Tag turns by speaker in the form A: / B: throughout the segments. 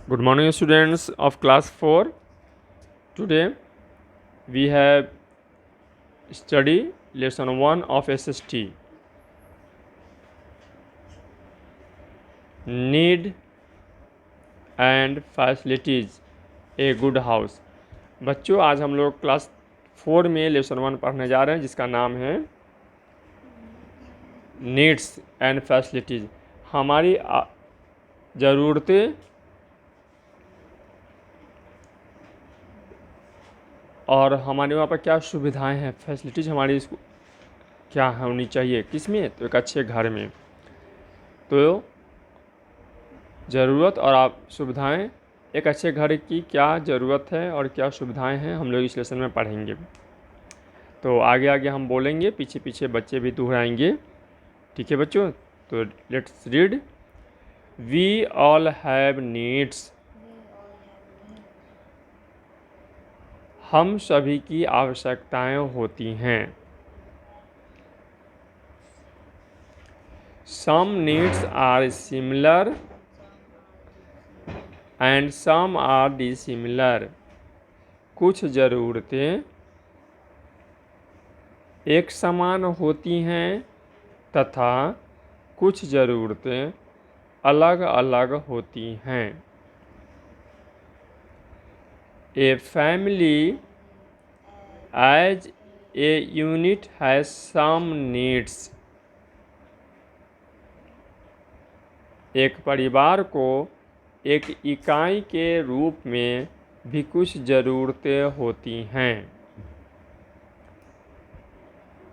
A: Good morning, students of class 4. Today we have study lesson 1 of SST. Need and facilities a good house. बच्चों, आज हम लोग class 4 में lesson 1 पढ़ने जा रहे हैं, जिसका नाम है नीड्स एंड फैसिलिटीज़। हमारी ज़रूरतें और हमारे वहाँ पर क्या सुविधाएं हैं, फैसिलिटीज़ हमारी क्या होनी चाहिए, किस में? तो एक अच्छे घर में। तो ज़रूरत और आप सुविधाएं, एक अच्छे घर की क्या ज़रूरत है और क्या सुविधाएं हैं, हम लोग इस लेसन में पढ़ेंगे। तो आगे आगे हम बोलेंगे, पीछे पीछे बच्चे भी दोहराएंगे। ठीक है बच्चों, तो let's read. We all have needs. हम सभी की आवश्यकताएं होती हैं। Some needs are similar and some are dissimilar. कुछ ज़रूरतें एक समान होती हैं तथा कुछ ज़रूरतें अलग अलग होती हैं। A family as a unit has some needs. एक परिवार को एक इकाई के रूप में भी कुछ ज़रूरतें होती हैं।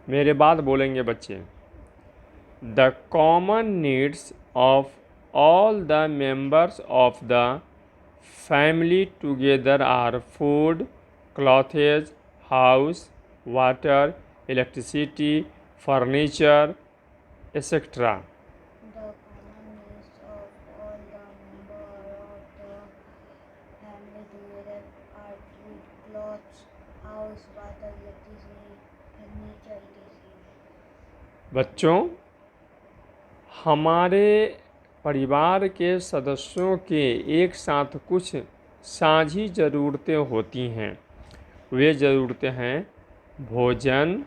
A: मेरे बाद बोलेंगे बच्चे। The common needs of all the members of the family together are food, clothes, house, water, electricity, furniture, etcetera.
B: The common needs of all the members of the family together are food, clothes, house, water, electricity, furniture, etc.
A: बच्चों, हमारे परिवार के सदस्यों के एक साथ कुछ साझी ज़रूरतें होती हैं। वे ज़रूरतें हैं भोजन,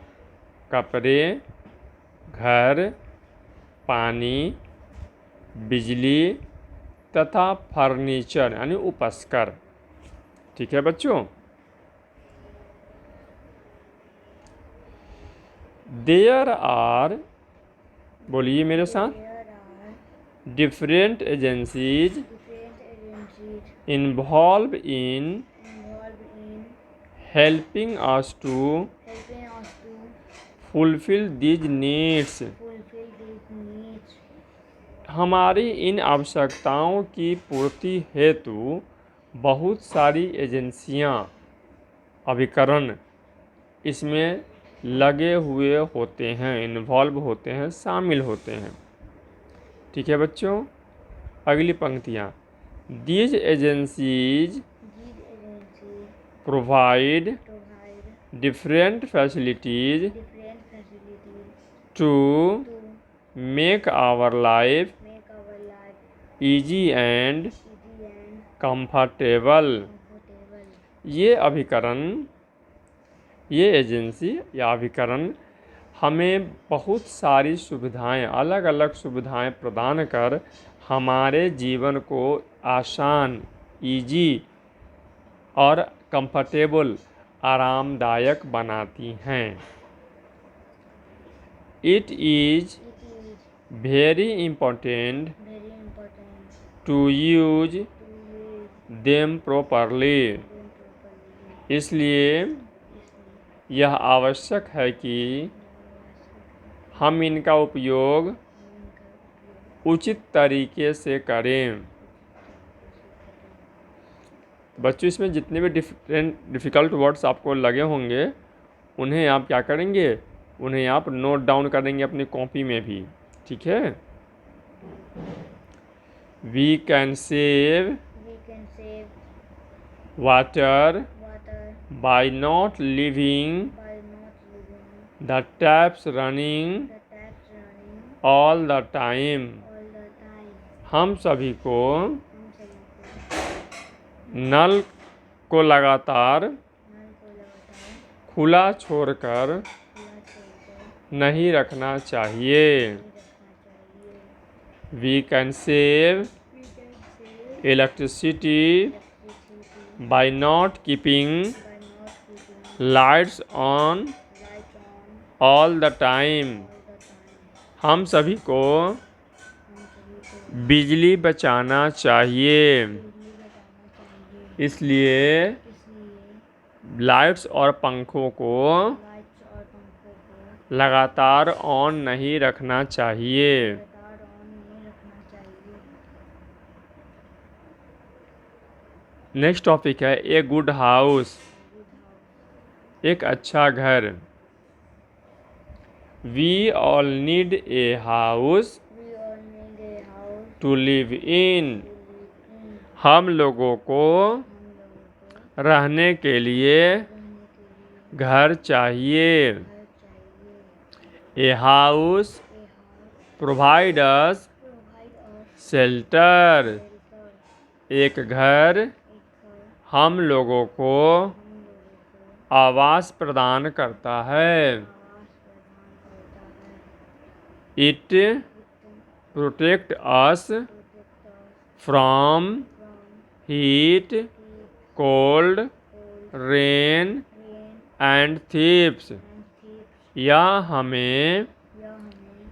A: कपड़े, घर, पानी, बिजली तथा फर्नीचर यानी उपस्कर। ठीक है बच्चों। देयर आर, बोलिए मेरे साथ,
B: There are
A: different agencies
B: different agencies
A: involved in
B: involved in
A: helping us to
B: helping us to
A: fulfill these needs।
B: fulfill these needs.
A: हमारी इन आवश्यकताओं की पूर्ति हेतु बहुत सारी एजेंसियां, अभिकरण इसमें लगे हुए होते हैं, इन्वॉल्व होते हैं, शामिल होते हैं। ठीक है बच्चों। अगली पंक्तियाँ। These agencies
B: These agencies
A: provide
B: provide
A: different facilities
B: different facilities
A: to
B: to
A: make our life
B: make our life
A: easy and
B: easy and
A: comfortable.
B: comfortable.
A: ये अभिकरण, ये एजेंसी या अभिकरण हमें बहुत सारी सुविधाएं, अलग अलग सुविधाएं प्रदान कर हमारे जीवन को आसान, इजी और कंफर्टेबल, आरामदायक बनाती हैं। It is
B: It is
A: very important
B: very important
A: to use
B: to use
A: them properly.
B: them properly.
A: इसलिए
B: इसलिए
A: यह आवश्यक है कि हम इनका उपयोग उचित तरीके से करें। बच्चों, इसमें जितने भी डिफ़िकल्ट वर्ड्स आपको लगे होंगे, उन्हें आप क्या करेंगे, उन्हें आप नोट डाउन करेंगे अपनी कॉपी में भी। ठीक है। We can save
B: we can save
A: water
B: water
A: by not leaving
B: by not leaving
A: the taps running
B: the taps running
A: all the time.
B: all the time.
A: हम सभी को
B: हम सभी को
A: नल को लगातार
B: नल को लगातार
A: खुला छोड़कर
B: खुला छोड़कर
A: नहीं रखना चाहिए।
B: नहीं रखना चाहिए।
A: We can save
B: We can save
A: electricity
B: electricity
A: by not keeping
B: by not keeping
A: lights on
B: lights on
A: all the time.
B: all the time.
A: हम सभी को
B: हम सभी को
A: बिजली बचाना चाहिए,
B: बिजली बचाना चाहिए।
A: इसलिए
B: इसलिए
A: लाइट्स और पंखों को
B: लाइट्स और पंखों को
A: लगातार ऑन नहीं रखना चाहिए।
B: लगातार ऑन नहीं रखना चाहिए।
A: नेक्स्ट टॉपिक है a good house,
B: good house.
A: एक अच्छा घर। We all need a house
B: We all need a house
A: to live in.
B: to live in.
A: हम लोगों को
B: हम लोगों को
A: रहने के लिए
B: रहने के लिए
A: घर चाहिए।
B: घर चाहिए।
A: A house
B: A house
A: provide us
B: provide us
A: shelter.
B: shelter.
A: एक घर
B: एक घर
A: हम लोगों को
B: हम लोगों को
A: आवास प्रदान करता है।
B: आवास प्रदान करता है।
A: It protect us
B: Protect us
A: from
B: from
A: heat,
B: heat,
A: cold,
B: cold,
A: rain
B: rain
A: and thieves.
B: and thieves.
A: यह हमें
B: यह हमें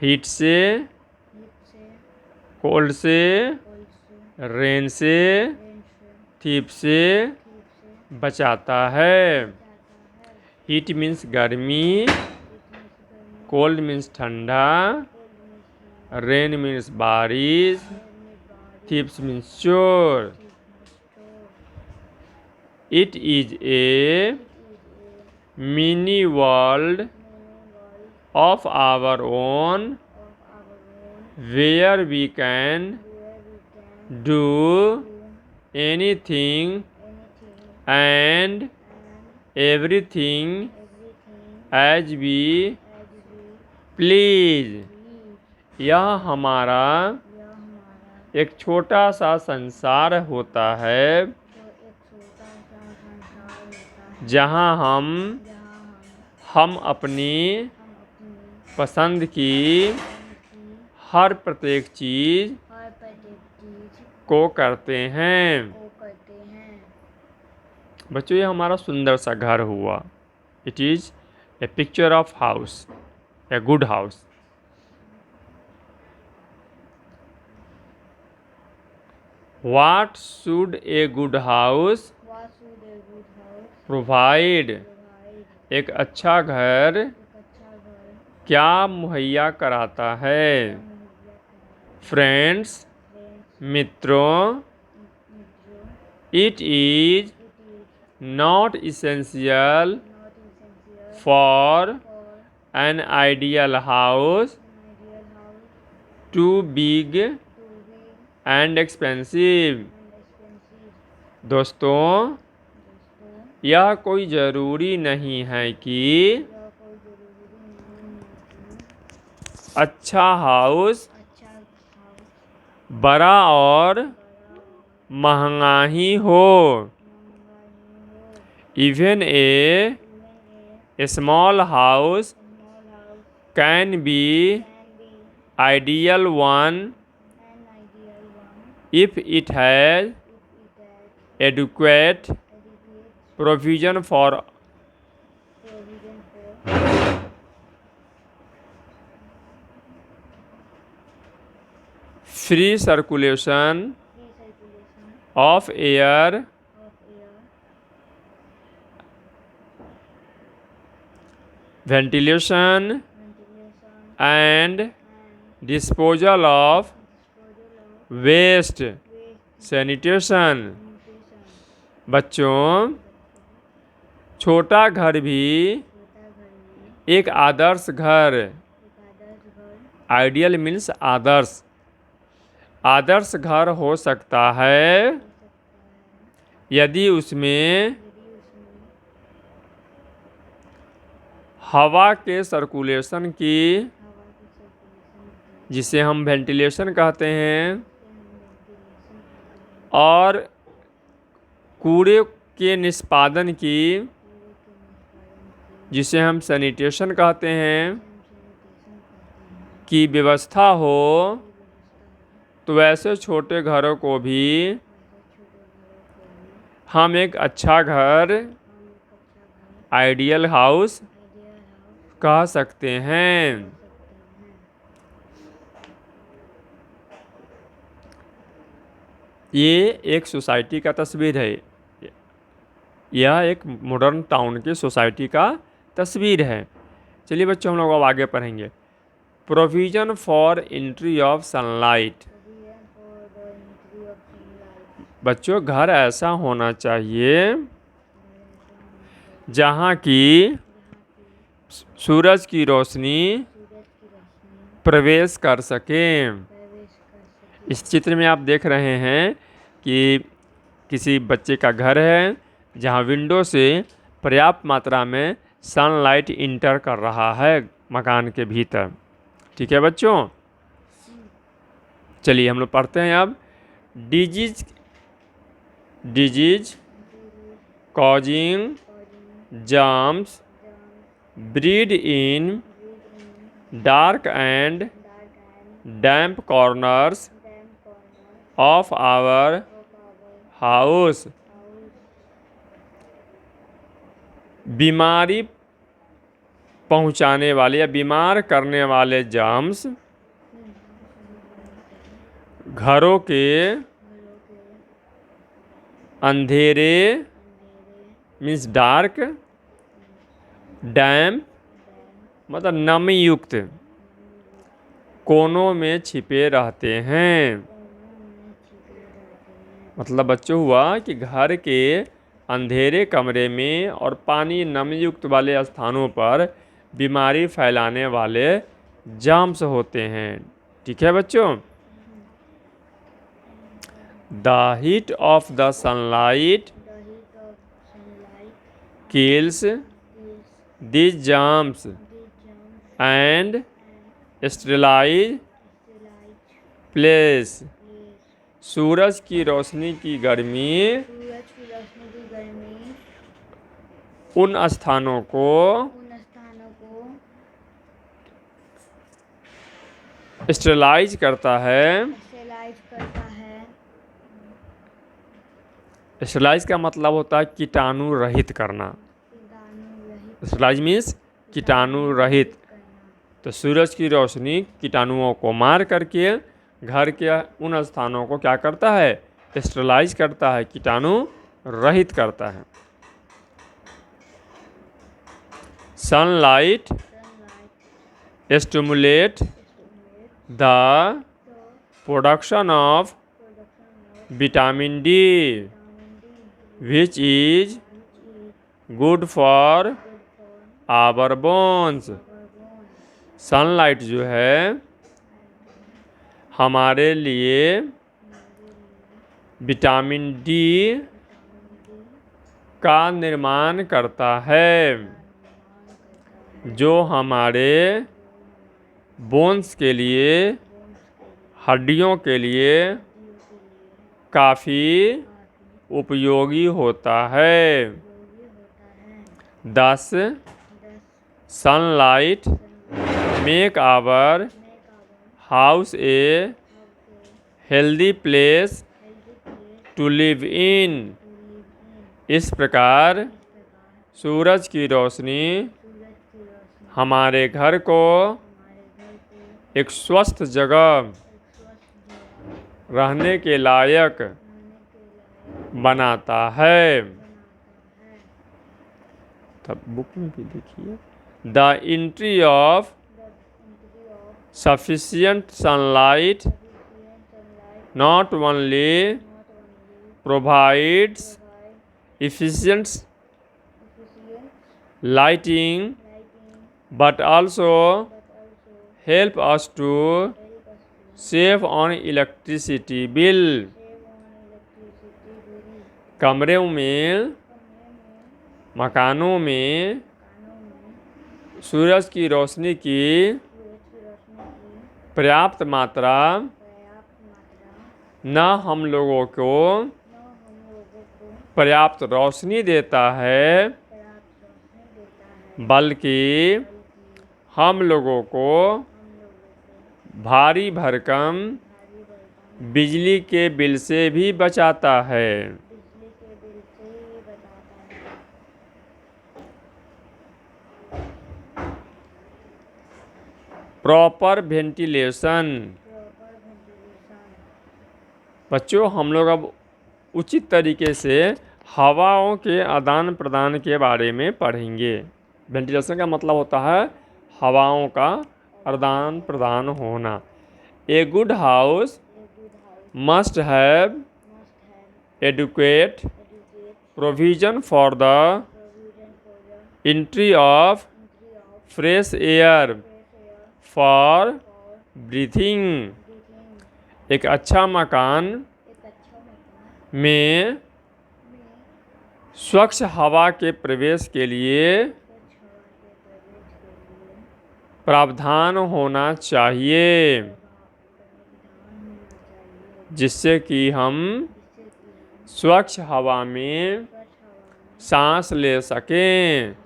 A: हीट से,
B: heat से,
A: कोल्ड से,
B: cold से,
A: रेन से,
B: rain से,
A: थीप से
B: thief से
A: बचाता है।
B: बचाता है।
A: हीट मीन्स गर्मी,
B: It means गर्मी,
A: कोल्ड मीन्स ठंडा,
B: cold means heat,
A: rain means बारिश,
B: rain means बारिश,
A: थीप्स मीन्स चोर।
B: thief means चोर।
A: It is a
B: It is a
A: mini world
B: mini world
A: of our own
B: of our own
A: where we can
B: where we can
A: do
B: do
A: anything
B: anything
A: and
B: and
A: everything
B: everything
A: as we
B: as we
A: please.
B: please.
A: यह हमारा
B: यह हमारा
A: एक छोटा सा संसार होता है
B: जो एक छोटा सा संसार होता है
A: जहाँ हम
B: जहाँ
A: हम अपनी
B: अपनी
A: पसंद की
B: की
A: हर प्रत्येक चीज़
B: हर प्रत्येक चीज
A: को करते हैं।
B: को करते हैं।
A: बच्चों, ये हमारा सुंदर सा घर हुआ। It is a picture of house, a good house. What should a good house
B: What should a good house
A: provide?
B: provide?
A: एक अच्छा घर
B: एक अच्छा घर
A: क्या मुहैया कराता है?
B: मुहैया कराता
A: फ्रेंड्स,
B: है। Friends,
A: मित्रों,
B: मित्रों,
A: it is
B: it is
A: not essential
B: not essential
A: for
B: for
A: an ideal house
B: an ideal house
A: to big
B: to be
A: and expensive.
B: and expensive.
A: दोस्तों,
B: दोस्तों,
A: यह कोई ज़रूरी नहीं है कि
B: यह कोई जरूरी नहीं है कि
A: अच्छा हाउस
B: अच्छा हाउस
A: बड़ा और
B: बड़ा और
A: महंगा ही हो।
B: महंगा नहीं हो।
A: Even a
B: Even a
A: small house
B: small house
A: can be
B: can be
A: ideal one
B: an ideal one
A: if it has
B: if it has
A: adequate
B: adequate
A: provision for
B: provision for
A: free circulation
B: free circulation
A: of air,
B: of air,
A: ventilation
B: ventilation,
A: and
B: and
A: disposal of
B: disposal of
A: waste,
B: waste,
A: sanitation.
B: nutrition.
A: बच्चों, छोटा घर भी
B: छोटा घर भी
A: एक आदर्श घर,
B: एक आदर्श घर
A: आइडियल मीन्स आदर्श, आदर्श घर हो सकता है
B: हो सकता है
A: यदि उसमें
B: यदि उसमें
A: हवा के सर्कुलेशन की,
B: हवा की सर्कुलेशन की
A: जिसे हम वेंटिलेशन कहते हैं,
B: से हम वेंटिलेशन करते हैं
A: और कूड़े के निष्पादन की,
B: कूड़े के निष्पादन की,
A: जिसे हम सैनिटेशन कहते हैं,
B: हम सैनिटेशन कहते हैं,
A: की व्यवस्था हो,
B: की व्यवस्था हो,
A: तो वैसे छोटे घरों को भी
B: वैसे छोटे घरों को भी
A: हम एक अच्छा घर,
B: हम एक अच्छा घर,
A: आइडियल हाउस
B: आइडियल हाउस
A: कह सकते हैं।
B: कह सकते हैं।
A: ये एक सोसाइटी का तस्वीर है। यह एक मॉडर्न टाउन की सोसाइटी का तस्वीर है। चलिए बच्चों, हम लोग अब आगे पढ़ेंगे। Provision for entry of sunlight.
B: Provision for the entry of sunlight.
A: बच्चों, घर ऐसा होना चाहिए
B: घर ऐसा होना चाहिए
A: जहाँ की
B: जहाँ की
A: सूरज की रोशनी
B: सूरज की रोशनी
A: प्रवेश कर सके।
B: प्रवेश कर सके।
A: इस चित्र में आप देख रहे हैं कि किसी बच्चे का घर है जहाँ विंडो से पर्याप्त मात्रा में सनलाइट इंटर कर रहा है मकान के भीतर। ठीक है बच्चों, चलिए हम लोग पढ़ते हैं अब। Disease causing germs breed in dark and damp corners of our house. बीमारी पहुंचाने वाले या बीमार करने वाले जर्म्स घरों के अंधेरे मीन्स डार्क, डैम्प मतलब नमी युक्त कोनों में छिपे रहते हैं। मतलब बच्चों हुआ कि घर के अंधेरे कमरे में और पानी नमीयुक्त वाले स्थानों पर बीमारी फैलाने वाले जर्म्स होते हैं। ठीक है बच्चों। The heat of the sunlight kills these germs and sterilize place। सूरज की रोशनी की गर्मी उन स्थानों को स्टेरलाइज करता है। स्टेरलाइज का मतलब होता है कीटाणु रहित करना। स्टेरलाइज मीन्स कीटाणु रहित। तो सूरज की रोशनी कीटाणुओं को मार करके घर के उन स्थानों को क्या करता है? स्टेरलाइज करता है, कीटाणु रहित करता है। Sunlight stimulate the production of vitamin D which is good for our bones. Sunlight जो है हमारे लिए विटामिन डी का निर्माण करता है, जो हमारे बोन्स के लिए, हड्डियों के लिए काफ़ी उपयोगी होता है। 10 sunlight make our house a healthy place to live in. इस प्रकार सूरज की रोशनी हमारे घर को एक स्वस्थ जगह रहने के लायक बनाता है। तब बुक में भी देखिए, the entry of sufficient sunlight not only provides efficient lighting but also help us to save on electricity bill। कमरों में, मकानों में सूरज की रोशनी की पर्याप्त मात्रा न हम लोगों को पर्याप्त रोशनी देता है,
B: पर्याप्त रोशनी देता है,
A: बल्कि
B: बल्कि
A: हम लोगों को
B: हम लोगों को
A: भारी भरकम
B: भारी भरकम
A: बिजली के बिल से भी बचाता है।
B: बिजली के बिल से ही बचाता है।
A: Proper ventilation.
B: Proper ventilation.
A: बच्चों, हम लोग अब उचित तरीके से हवाओं के आदान प्रदान के बारे में पढ़ेंगे। वेंटिलेशन का मतलब होता है हवाओं का आदान प्रदान होना। A good house
B: a good house
A: must have
B: must have
A: adequate
B: adequate
A: provision for the
B: provision for the
A: entry of
B: entry of
A: fresh air
B: fresh air
A: for
B: for
A: breathing.
B: Breathing.
A: एक अच्छा मकान
B: एक अच्छा मकान
A: में
B: में
A: स्वच्छ हवा के प्रवेश के लिए
B: स्वच्छ हवा के प्रवेश के लिए
A: प्रावधान होना चाहिए,
B: प्रावधान होना चाहिए,
A: जिससे कि हम
B: जिससे कि हम
A: स्वच्छ हवा में
B: स्वच्छ हवा में
A: सांस ले सकें।
B: सांस ले सकें।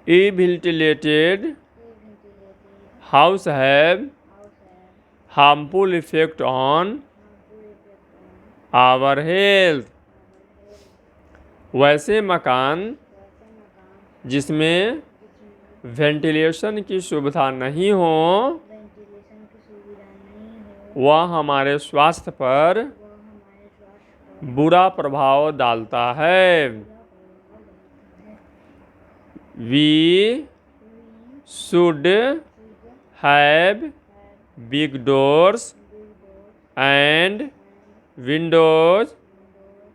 A: A ventilated
B: A ventilated
A: house have
B: house has
A: harmful effect on
B: harmful effect on
A: our health।
B: our health।
A: वैसे मकान
B: वैसे मकान
A: जिसमें
B: जिसमें
A: वेंटिलेशन की सुविधा नहीं हो,
B: वेंटिलेशन की सुविधा नहीं हो,
A: वह हमारे स्वास्थ्य पर
B: वह हमारे स्वास्थ्य पर
A: बुरा प्रभाव डालता है।
B: बुरा प्रभाव डालता है।
A: We
B: We
A: should
B: should
A: have
B: have
A: big doors
B: big doors
A: and
B: and
A: windows
B: windows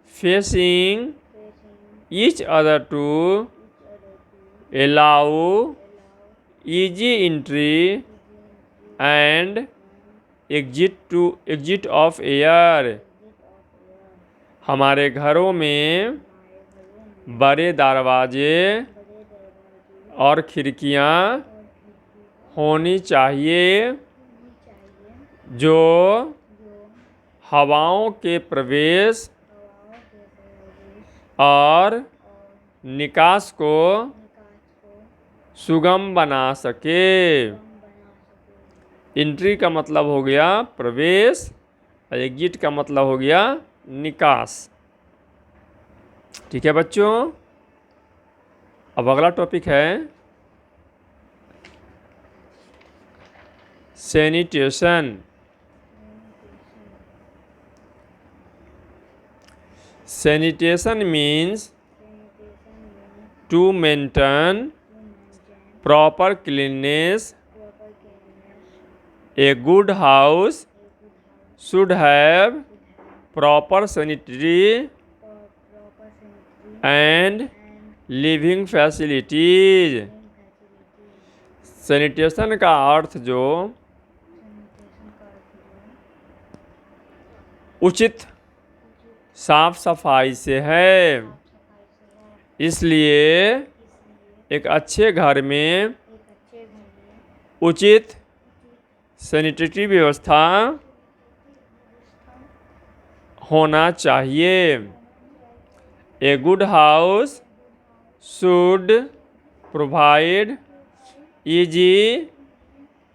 A: facing
B: facing
A: each other to
B: each other to
A: allow
B: allow
A: easy entry
B: easy entry
A: and
B: and
A: exit of air।
B: exit of air।
A: हमारे घरों में
B: हमारे घरों में
A: बड़े दरवाजे
B: बड़े दरवाजे
A: और खिड़कियां
B: और खिड़की
A: होनी चाहिए,
B: होनी चाहिए,
A: जो
B: जो
A: हवाओं के प्रवेश
B: हवाओं के प्रवेश
A: और
B: और
A: निकास को
B: निकास को
A: सुगम बना सके।
B: कम बना सके।
A: एंट्री का मतलब हो गया प्रवेश और एग्जिट का मतलब हो गया निकास। ठीक है बच्चों, अब अगला टॉपिक है सैनिटेशन। सैनिटेशन मीन्स
B: सैनिटेशन में
A: to maintain
B: to maintain
A: proper cleanliness.
B: Proper cleanliness.
A: A good house
B: a good house
A: should have
B: should have
A: proper sanitary
B: proper sanitary
A: and
B: and
A: living facilities।
B: living facilities।
A: Sanitation का अर्थ जो
B: sanitation का अर्थ जो
A: उचित साफ सफाई से है।
B: सफाई से है।
A: इसलिए
B: इसलिए
A: एक अच्छे घर में
B: एक अच्छे घर में
A: उचित सैनिटरी व्यवस्था होना चाहिए। ए good house should provide easy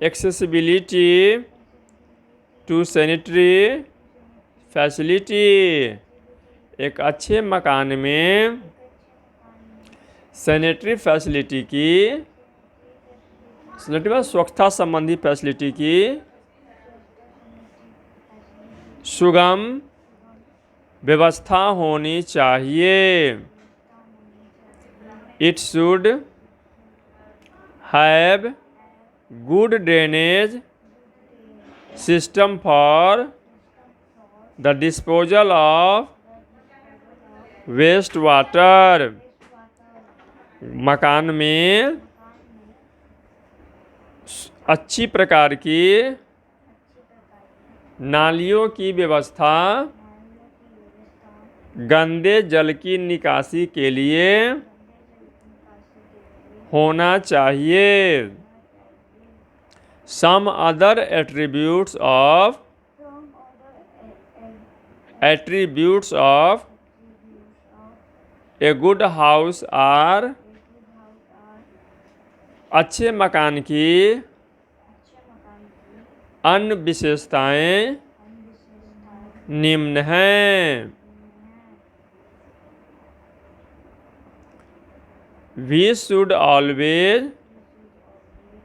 A: accessibility to sanitary facility। एक अच्छे मकान में सैनिटरी फैसिलिटी की सैनिटरी स्वच्छता संबंधी फैसिलिटी की सुगम व्यवस्था होनी चाहिए। It should have good drainage system for the disposal of waste water. मकान में अच्छी प्रकार की नालियों की व्यवस्था गंदे जल की निकासी के लिए होना चाहिए। Some other attributes of a good house are अच्छे मकान की अन्य विशेषताएं निम्न हैं। We should always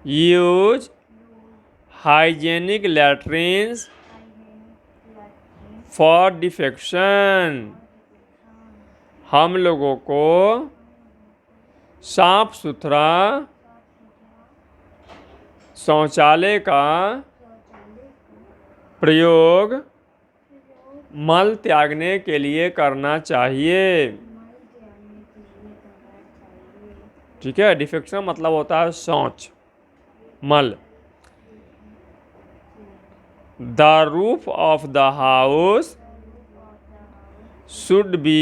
A: use hygienic latrines for disinfection। हम लोगों को साफ सुथरा शौचालय का प्रयोग मल त्यागने के लिए करना चाहिए। ठीक है, डिफेक्शन मतलब होता है शौच, मल। The roof of the house should be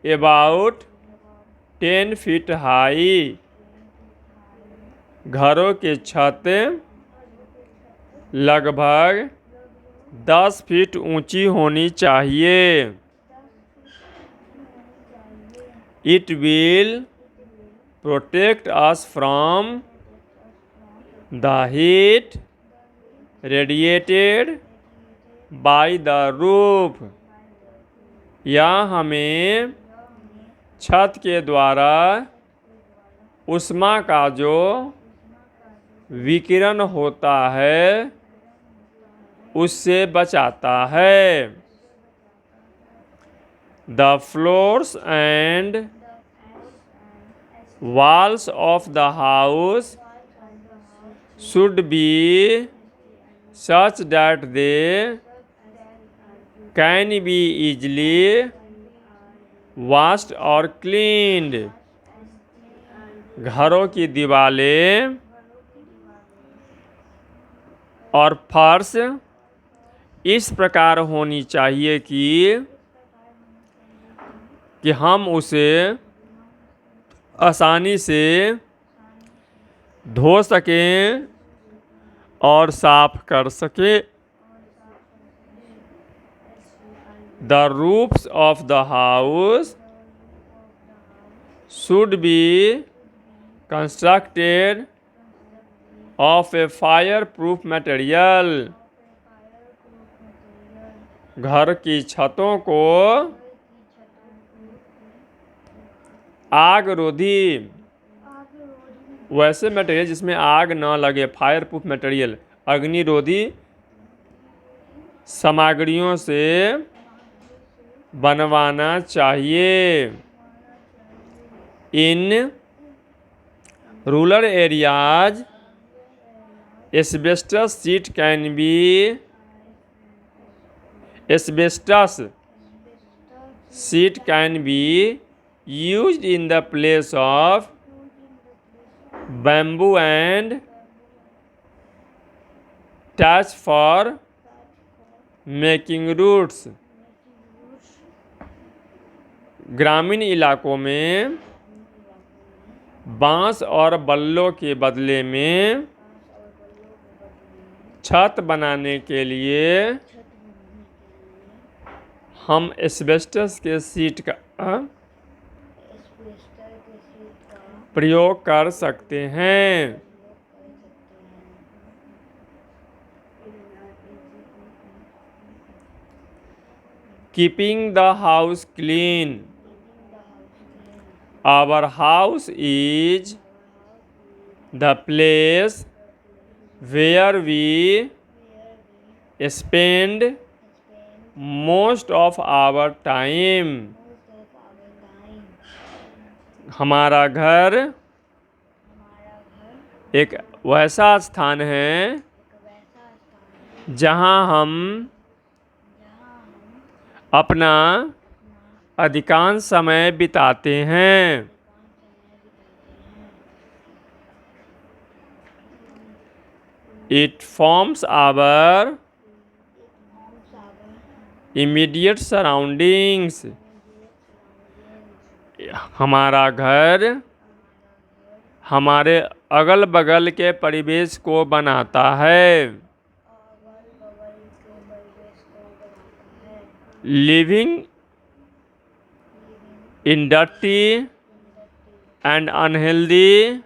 A: about 10 feet high. घरों की छत लगभग 10 फीट ऊंची होनी चाहिए। It will protect us from the heat radiated by the roof. यह हमें छत के द्वारा ऊष्मा का जो विकिरण होता है उससे बचाता है। The floors and walls of the house should be such that they can be easily washed or cleaned। घरों की दीवारें और फर्श इस प्रकार होनी चाहिए कि हम उसे आसानी से धो सकें और साफ कर सकें। The roofs of the house should be constructed of A fire proof material. घर की छतों को आग रोधी वैसे मटेरियल जिसमें आग न लगे, फायर प्रूफ मटेरियल, अग्निरोधी सामग्रियों से बनवाना चाहिए। In rural areas asbestos sheet can be used in the place of bamboo and thatch for making roofs। ग्रामीण इलाकों में बांस और बल्लों के बदले में छत बनाने के लिए हम एस्बेस्टस के शीट का प्रयोग कर सकते हैं। Keeping the house clean. Our house is the place where we spend most of our time. हमारा घर एक वैसा स्थान है जहाँ हम अपना अधिकांश समय बिताते हैं। It forms our immediate surroundings। हमारा घर हमारे अगल बगल के परिवेश को बनाता है।
B: अगल बगल के परिवेश को बनाता है।
A: Living in dirty and unhealthy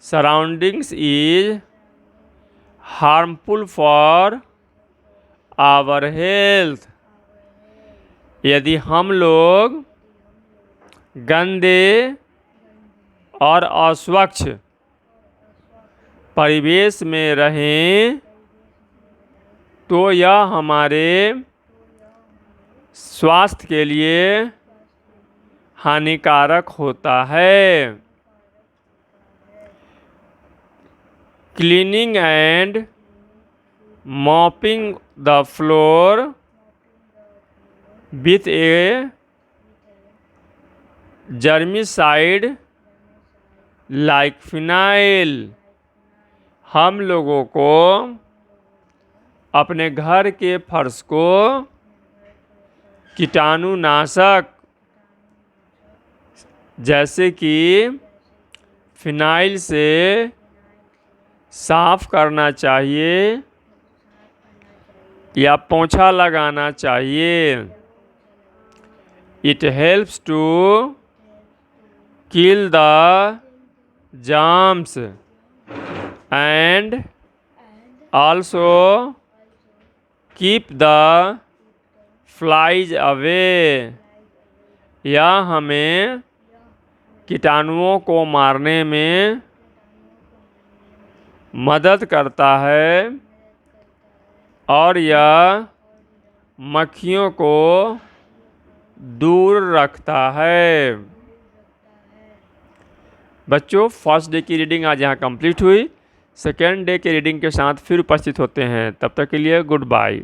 A: surroundings is harmful for our health. यदि हम लोग गंदे और अस्वच्छ परिवेश में रहें तो यह हमारे स्वास्थ्य के लिए हानिकारक होता है। Cleaning and mopping the floor with A germicide like phenyl. हम लोगों को अपने घर के फर्श को कीटाणुनाशक जैसे कि फिनाइल से साफ करना चाहिए या पोंछा लगाना चाहिए। It helps to kill the germs and also keep the flies away। यह हमें कीटाणुओं को मारने में मदद करता है और यह मक्खियों को दूर रखता है। बच्चों, फर्स्ट डे की रीडिंग आज यहाँ कंप्लीट हुई। सेकेंड डे के रीडिंग के साथ फिर उपस्थित होते हैं। तब तक के लिए गुड बाय।